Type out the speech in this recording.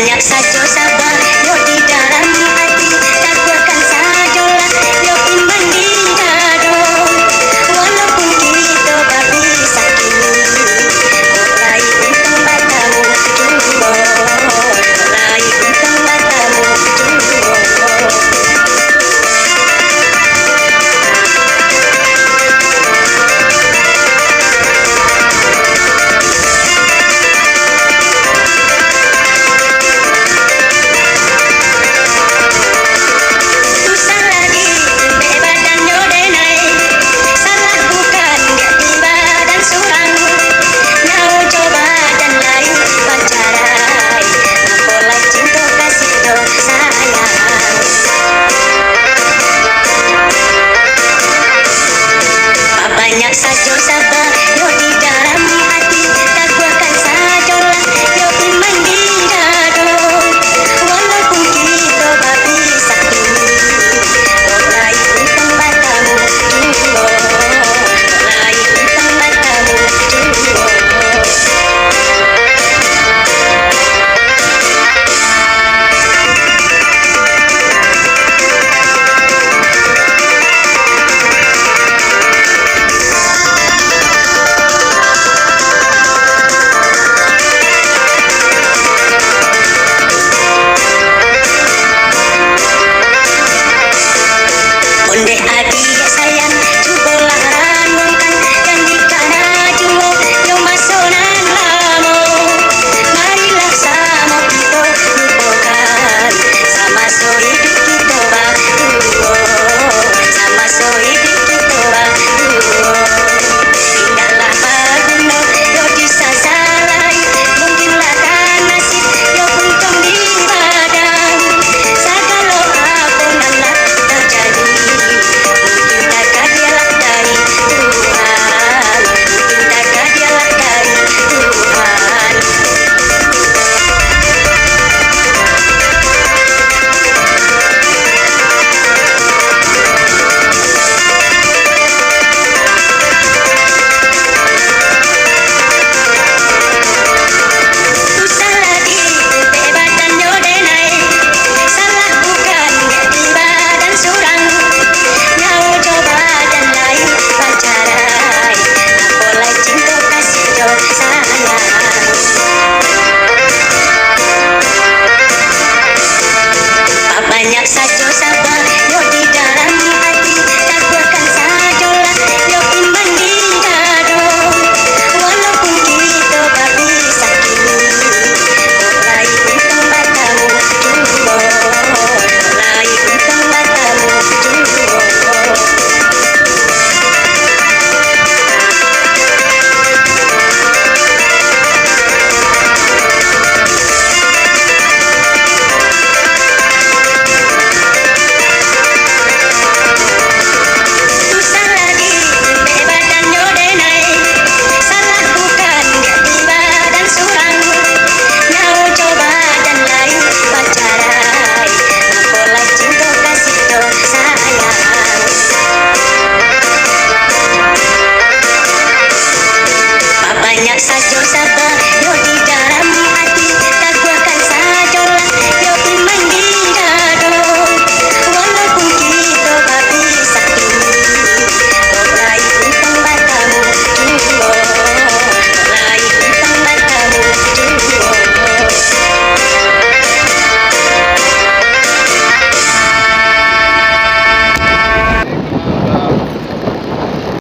banyak saja sabar yo di dalam hati, takutkan sajalah yo iman di dado. Walaupun kita babi sakini, mulai untung matamu jumbo, mulai untung matamu jumbo. Banyak saja sabar yo di dalam hati, takutkan sajalah yo iman di dado. Walaupun kita babi sakini, mulai untung matamu jumbo, mulai untung matamu jumbo. Onde adi ya sayang, cubalah renungkan janji kana juo yo masonan lamo. Marilah sama kita lupakan, sama so hidup kita berdua, sama so hidup kita berdua. Tidaklah berguna yo disasalai, mungkinlah kan nasib yo untung di badan. Segala apa mana terjadi, mungkin takkan dialah dari Tuhan, mungkin takkan dialah dari Tuhan. Usah lagi badan yo denai, salah bukan di badan surang. Nyau coba dan lain pacarai, apalai cinta kasih jo sayang. Banyak saja sabar yo di dalam hati, takutkan sajalah yo iman di dado. Walaupun kita babi sakini, mulai untung matamu jumbo, mulai untung matamu jumbo. Usah lagi badan yo denai, salah bukan di badan surang. Nyau coba dan lain pacarai, apalai cinta kasih jo sayang. Banyak saja